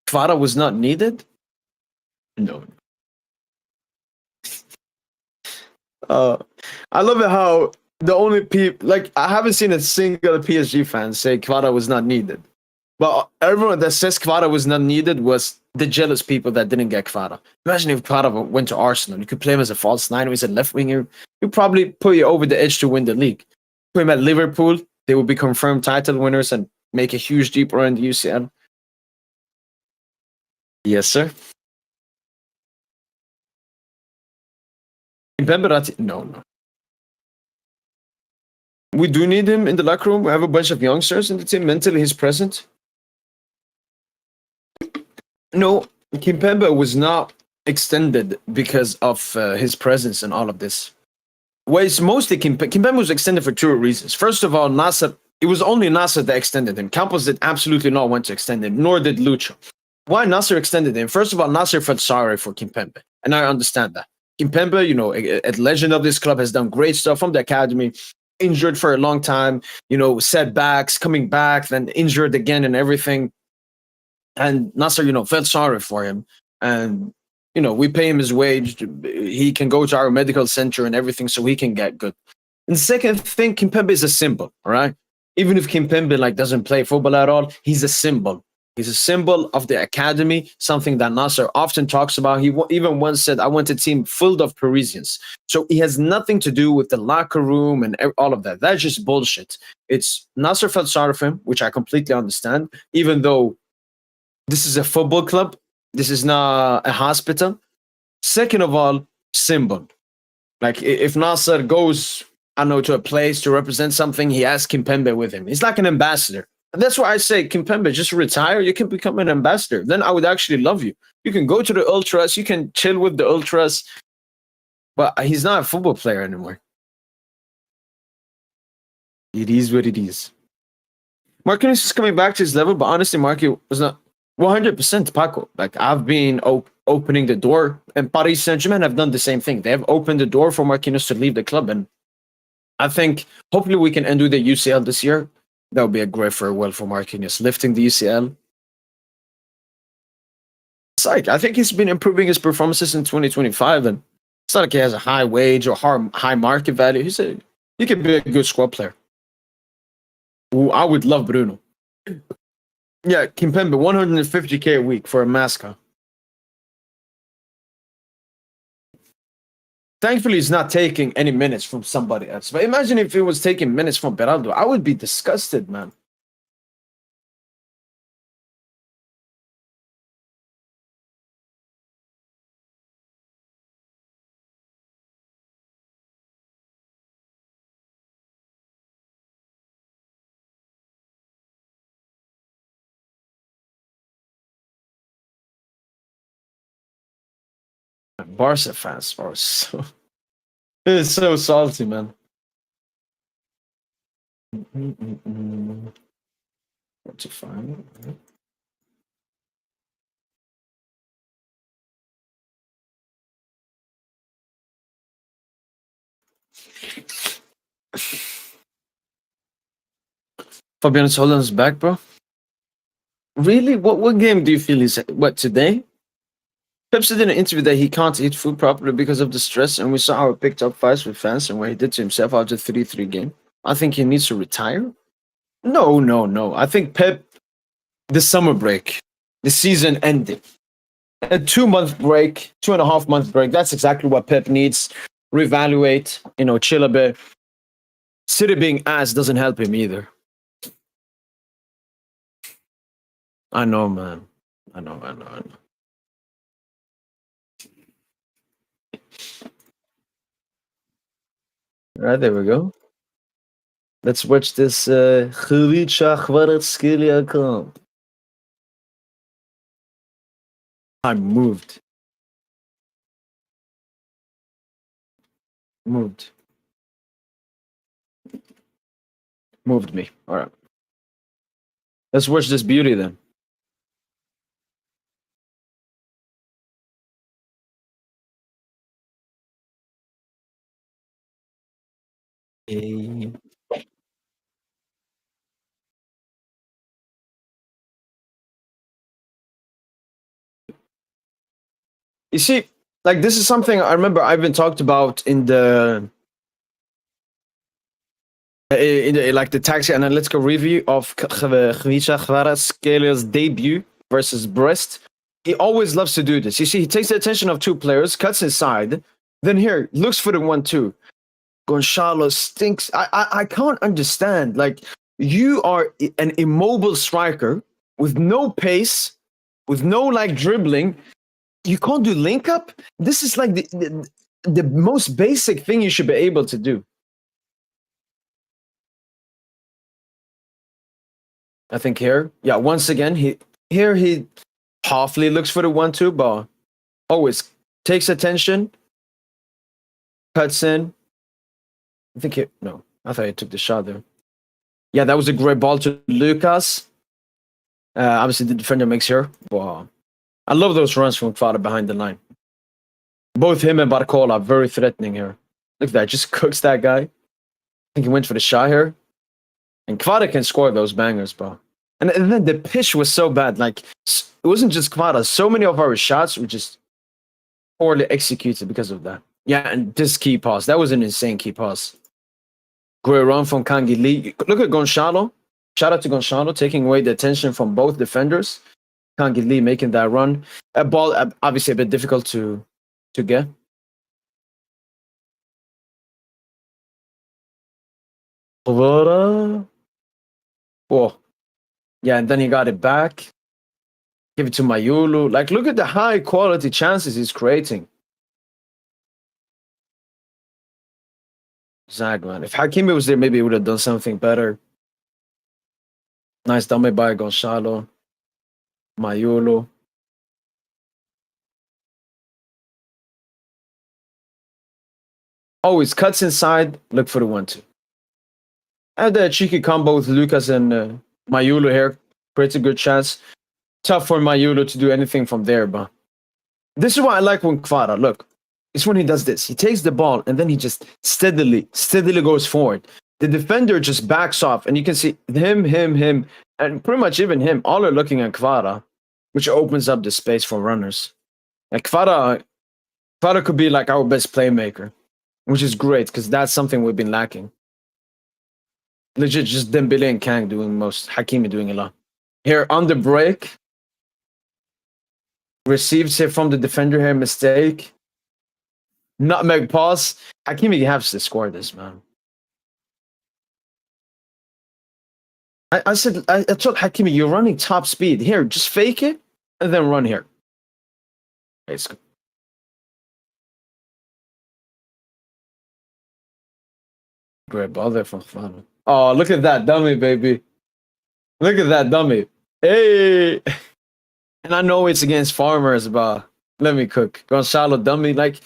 Kvara was not needed? No. I love it how the only people, like, I haven't seen a single PSG fan say Kvara was not needed. But everyone that says Kvara was not needed was the jealous people that didn't get Kvara. Imagine if Kvara went to Arsenal. You could play him as a false nine, he's a left winger. He'd probably put you over the edge to win the league. Put him at Liverpool, they would be confirmed title winners and make a huge deep run in the UCL. Yes, sir. No. We do need him in the locker room. We have a bunch of youngsters in the team. Mentally, he's present. No, Kimpembe was not extended because of his presence and all of this. Well, it's mostly Kimpembe was extended for 2 reasons. First of all, Nasser, it was only Nasser that extended him. Campos did absolutely not want to extend him, nor did Lucho. Why Nasser extended him? First of all, Nasser felt sorry for Kimpembe, and I understand that. Kimpembe, a legend of this club, has done great stuff from the academy, injured for a long time, setbacks, coming back, then injured again and everything. And Nasser, felt sorry for him. And, we pay him his wage. He can go to our medical center and everything so he can get good. And the second thing, Kimpembe is a symbol, all right? Even if Kimpembe doesn't play football at all, he's a symbol. He's a symbol of the academy, something that Nasser often talks about. He even once said, I want a team filled of Parisians. So he has nothing to do with the locker room and all of that. That's just bullshit. It's Nasser felt sorry for him, which I completely understand, even though this is a football club. This is not a hospital. Second of all, symbol. Like if Nasser goes, to a place to represent something, he has Kimpembe with him. He's like an ambassador. And that's why I say, Kimpembe, just retire. You can become an ambassador. Then I would actually love you. You can go to the ultras. You can chill with the ultras. But he's not a football player anymore. It is what it is. Marquinhos is coming back to his level, but honestly, Marquinhos was not. 100% Paco. Like I've been opening the door, and Paris Saint-Germain have done the same thing. They have opened the door for Marquinhos to leave the club, and I think hopefully we can undo the UCL this year. That would be a great farewell for Marquinhos, lifting the UCL. It's like I think he's been improving his performances in 2025, and it's not like he has a high wage or high market value. He could be a good squad player. Ooh, I would love Bruno. Yeah, Kimpembe, 150K a week for a mascot. Thankfully, he's not taking any minutes from somebody else. But imagine if he was taking minutes from Beraldo. I would be disgusted, man. Barca fans are so it's so salty, man. What to find? Fabian Solon's back, bro. Really? What game do you feel is what today? Pep said in an interview that he can't eat food properly because of the stress, and we saw how he picked up fights with fans and what he did to himself after 3-3 game. I think he needs to retire. No, no, no. I think Pep, the summer break, the season ended. A 2 month break, 2.5 month break. That's exactly what Pep needs. Reevaluate, chill a bit. City being ass doesn't help him either. I know, man. I know. All right, there we go. Let's watch this I moved. Moved me. All right. Let's watch this beauty then. You see, like this is something I remember I've been talked about in the like the taxi analytical review of Khvicha Kvaratskhelia debut versus Brest. He always loves to do this. You see, he takes the attention of two players, cuts inside, then here looks for the 1-2. Gonçalo stinks. I can't understand. Like you are an immobile striker with no pace, with no like dribbling. You can't do link up. This is like the most basic thing you should be able to do. I think here, yeah, once again, he halfly looks for the 1-2, but always takes attention, cuts in. I think no, I thought he took the shot there. Yeah, that was a great ball to Lucas. Obviously, the defender makes here. Wow. I love those runs from Kvara behind the line. Both him and Barcola are very threatening here. Look at that, just cooks that guy. I think he went for the shot here. And Kvara can score those bangers, bro. And then the pitch was so bad. Like, it wasn't just Kvara. So many of our shots were just poorly executed because of that. Yeah, and this key pass. That was an insane key pass. Great run from Kangi Lee. Look at Gonçalo. Shout out to Gonçalo, taking away the attention from both defenders. Kangi Lee making that run. A ball, obviously a bit difficult to get. Oh, yeah, and then he got it back. Give it to Mayulu. Like, look at the high quality chances he's creating. Zague, man. If Hakimi was there, maybe he would have done something better. Nice dummy by Gonçalo. Mayulu. Always cuts inside. Look for the 1-2. And the cheeky combo with Lucas and Mayulu here creates a good chance. tough for Mayulo to do anything from there, but this is why I like when Kvara, look, it's when he does this. He takes the ball and then he just steadily goes forward. The defender just backs off, and you can see him, and pretty much even him, all are looking at Kvara, which opens up the space for runners. Like Kvara could be like our best playmaker, which is great because that's something we've been lacking. Legit, just Dembele and Kang doing most, Hakimi doing a lot. Here on the break, receives it from the defender here, mistake. Nutmeg pass. Hakimi has to score this, man. I told Hakimi, you're running top speed. Here, just fake it and then run here. Basically. Great ball there from Fano. Oh, look at that dummy, baby. Look at that dummy. Hey. And I know it's against farmers, but let me cook. Gonzalo dummy, like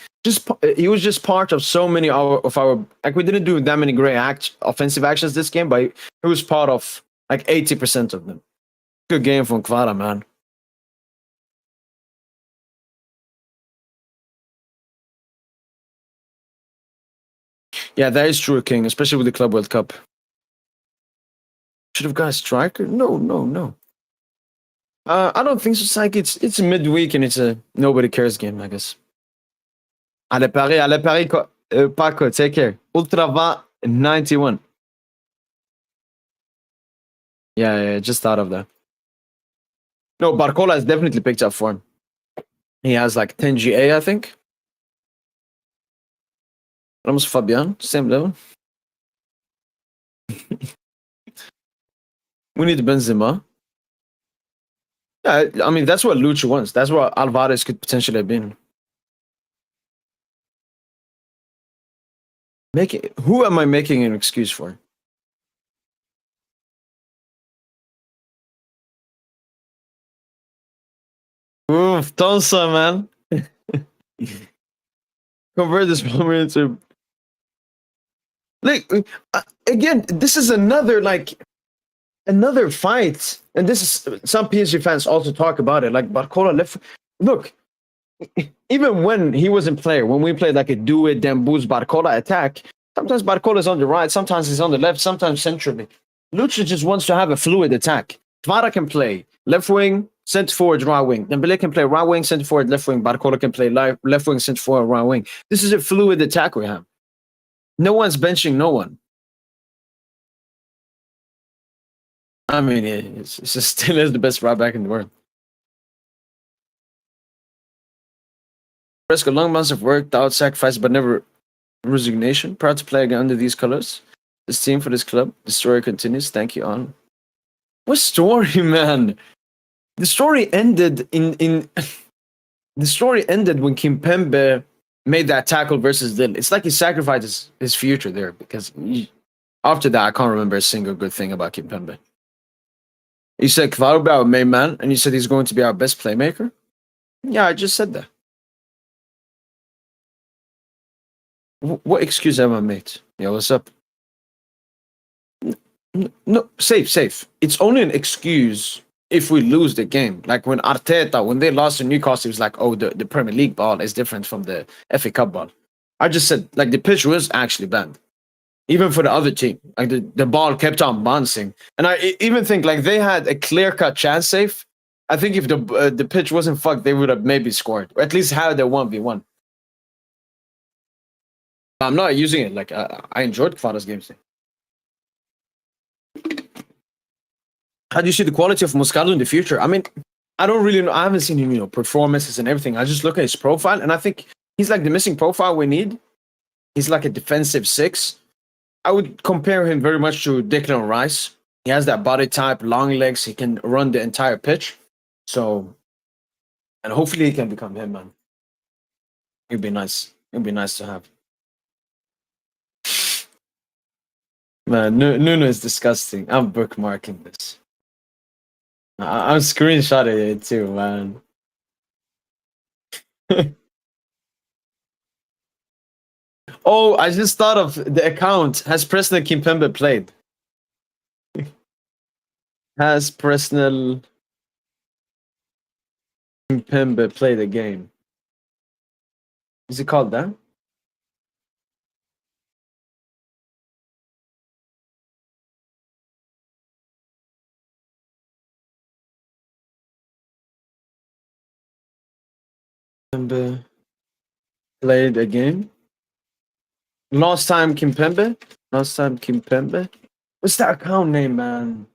he was just part of so many of our like we didn't do that many great offensive actions this game, but he was part of like 80% of them. Good game from Kvara, man. Yeah, that is true, King, especially with the Club World Cup. Should have got a striker? No. I don't think so. It's like it's midweek and it's a nobody cares game, I guess. Allez Paris, Paco, take care. Ultra 91. Yeah, just thought of that. No, Barcola has definitely picked up form. He has like 10 GA, I think. Ramos Fabian, same level. We need Benzema. Yeah, I mean, that's what Lucha wants. That's what Alvarez could potentially have been. Who am I making an excuse for? Oof, Tonsa, man. Convert this moment into. Like, again, this is another fight. And this is some PSG fans also talk about it. Like, Barcola left. Look, even when he wasn't player, when we played like a do it, then boost Barcola attack, sometimes Barcola's on the right, sometimes he's on the left, sometimes centrally. Lucha just wants to have a fluid attack. Kvara can play left wing, center forward, right wing. Dembele can play right wing, center forward, left wing. Barcola can play left wing, center forward, right wing. This is a fluid attack we have. No one's benching no one. I mean, it's still is the best right back in the world. Fresco, long months of work, doubt, sacrifice, but never resignation. Proud to play again under these colors. This team for this club. The story continues. Thank you, on. What story, man? The story ended in the story ended when Kimpembe made that tackle versus Lille. It's like he sacrificed his future there because after that, I can't remember a single good thing about Kimpembe. You said Kvara will be our main man, and you said he's going to be our best playmaker? Yeah, I just said that. What excuse have I made? Yeah, what's up? No, safe. It's only an excuse if we lose the game. Like when Arteta, when they lost to Newcastle, he was like, oh, the Premier League ball is different from the FA Cup ball. I just said, like, the pitch was actually bad. Even for the other team. Like, the ball kept on bouncing. And I even think, like, they had a clear-cut chance safe. I think if the pitch wasn't fucked, they would have maybe scored. Or at least had their 1v1. I'm not using it. Like, I enjoyed Kvara's game today. How do you see the quality of Moscardo in the future? I mean, I don't really know. I haven't seen him, performances and everything. I just look at his profile, and I think he's like the missing profile we need. He's like a defensive 6. I would compare him very much to Declan Rice. He has that body type, long legs. He can run the entire pitch. So, and hopefully he can become him, man. It'd be nice. It'd be nice to have. Man, Nuno is disgusting. I'm bookmarking this. I'm screenshotting it too, man. Oh, I just thought of the account. Has Presnel Kimpembe played? Has Presnel Kimpembe play the game. Is it called that? Kimpembe played a game. Last time Kimpembe. Last time Kimpembe. What's that account name, man?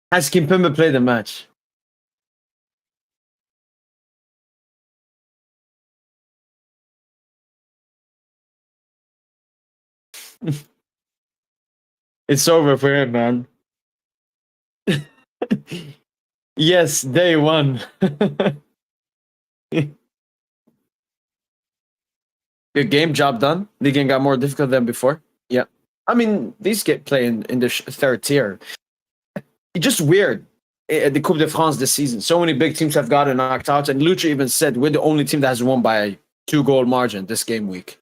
Has Kimpembe played a match? It's over for him, man. Yes, day one. Good game, job done. The game got more difficult than before. Yeah. I mean, these get playing in the third tier. It's just weird. The Coupe de France this season. So many big teams have gotten knocked out, and Lucha even said we're the only team that has won by a 2-goal margin this game week.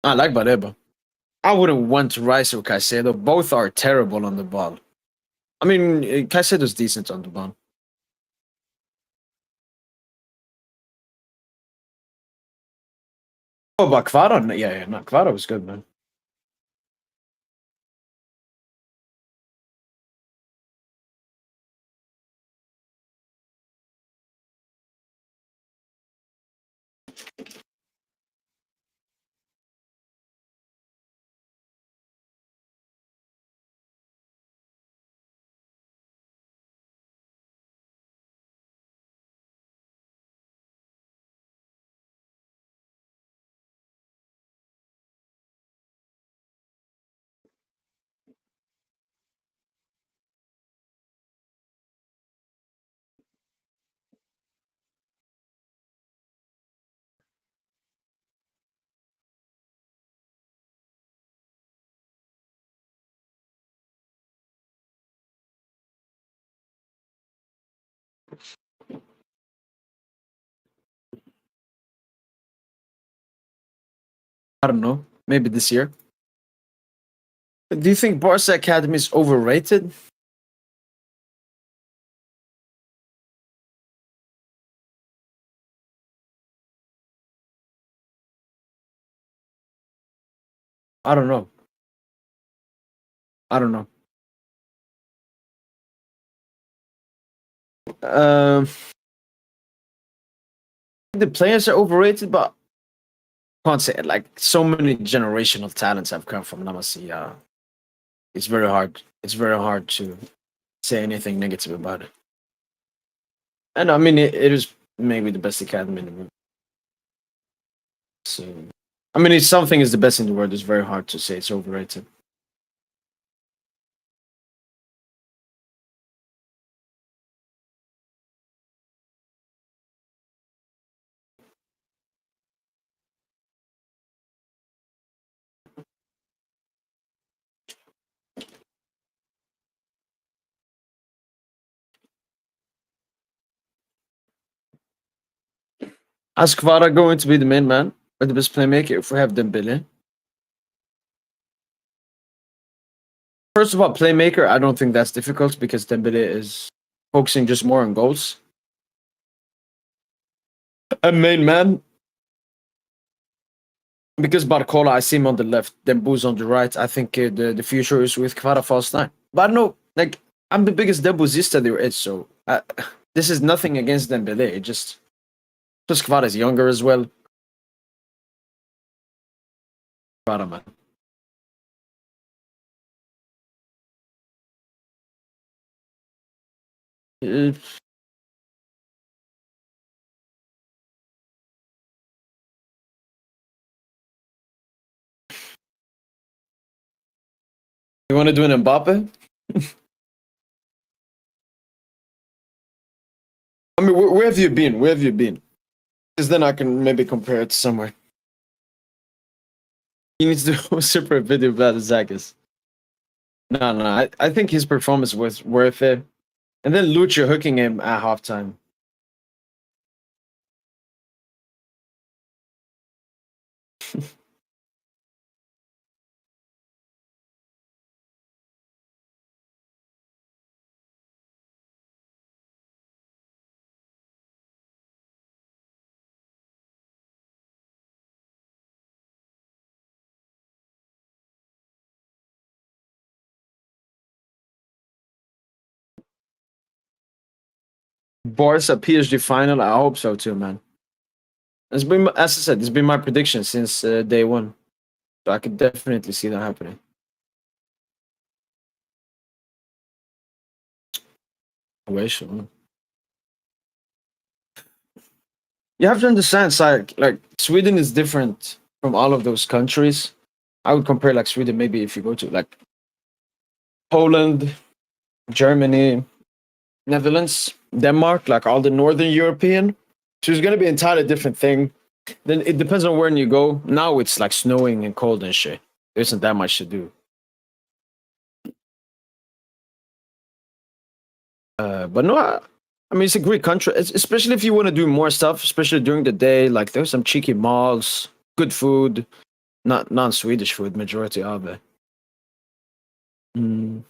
I like Bareba. I wouldn't want to Rice or Caicedo. Both are terrible on the ball. I mean, Caicedo's decent on the ball. Oh, but Kvara? Yeah, no, Kvara was good, man. I don't know. Maybe this year. Do you think Barca Academy is overrated? I don't know. I don't know. Um, the players are overrated, but I can't say it. Like so many generational talents have come from La Masia. It's very hard. It's very hard to say anything negative about it. And I mean, it is maybe the best academy in the world. So, I mean, if something is the best in the world, it's very hard to say it's overrated. Is Kvara going to be the main man or the best playmaker if we have Dembele? First of all, playmaker, I don't think that's difficult because Dembele is focusing just more on goals. A main man, because Barcola, I see him on the left, then Boo's on the right. I think the future is with Kvara false nine. But I don't know, like, I'm the biggest Dembuzista there is, so this is nothing against Dembele. It just, plus Kvara is younger as well. Kvara, man. Uh, you want to do an Mbappe? I mean, where have you been? Where have you been? Because then I can maybe compare it to somewhere. He needs to do a separate video about Zague. No, no, I think his performance was worth it. And then Lucha hooking him at halftime. Barca PSG final. I hope so too, man. It's been, as I said, it's been my prediction since day one. So I could definitely see that happening. Way sure. You have to understand, like Sweden is different from all of those countries. I would compare like Sweden, maybe if you go to like Poland, Germany, Netherlands, Denmark, like all the Northern European. So it's gonna be an entirely different thing. Then it depends on where you go. Now it's like snowing and cold and shit. There isn't that much to do. But no, I mean it's a great country, especially if you want to do more stuff, especially during the day. Like there's some cheeky malls, good food, not non-Swedish food, majority of it. Mm.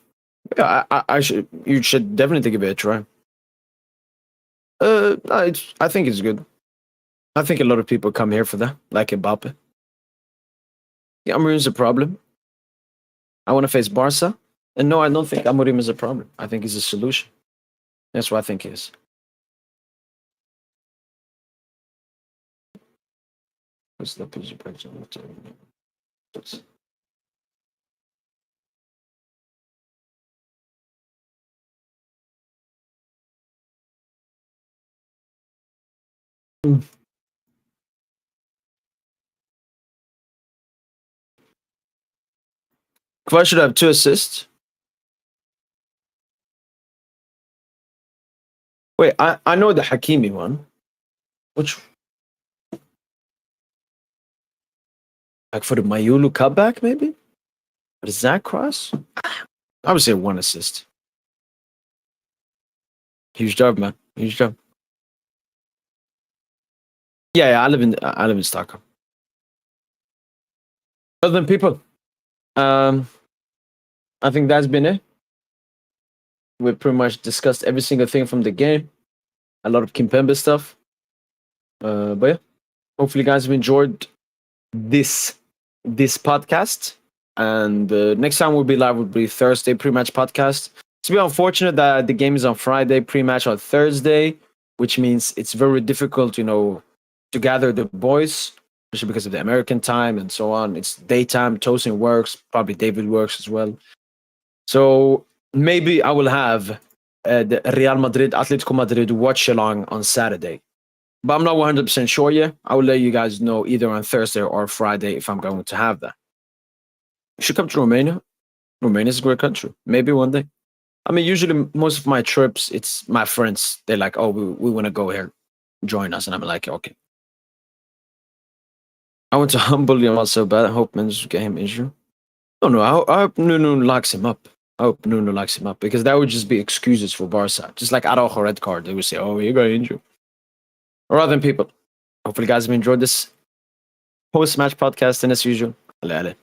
Yeah, I should. You should definitely give it a try. No, I think it's good. I think a lot of people come here for that, like Mbappe. Yeah, Amorim is a problem. I want to face Barca, and no, I don't think Amorim is a problem. I think he's a solution. That's what I think he is. What's the PSG president? Kvash should have 2 assists. Wait, I know the Hakimi one. Which, like for the Mayulu cutback, maybe? But is that cross? I would say 1 assist. Huge job, man. Huge job. Yeah, I live in Stockholm. Other than people, um, I think that's been it. We've pretty much discussed every single thing from the game. A lot of Kimpembe stuff. But yeah, hopefully, you guys have enjoyed this podcast. And next time we'll be live will be Thursday pre-match podcast. It's a bit unfortunate that the game is on Friday, pre-match on Thursday, which means it's very difficult, to gather the boys, especially because of the American time and so on. It's daytime. Tosin works, probably David works as well. So maybe I will have the Real Madrid, Atletico Madrid watch along on Saturday. But I'm not 100% sure yet. I will let you guys know either on Thursday or Friday if I'm going to have that. You should come to Romania. Romania is a great country. Maybe one day. I mean, usually most of my trips, it's my friends. They're like, oh, we want to go here. Join us. And I'm like, okay. I want to humble Yamal so bad. I hope Mendes get him injured. No. I hope Nuno locks him up. I hope Nuno locks him up because that would just be excuses for Barca. Just like Araujo red card. They would say, oh, you got injured. Or other than people. Hopefully, you guys have enjoyed this post-match podcast. And as usual, bye.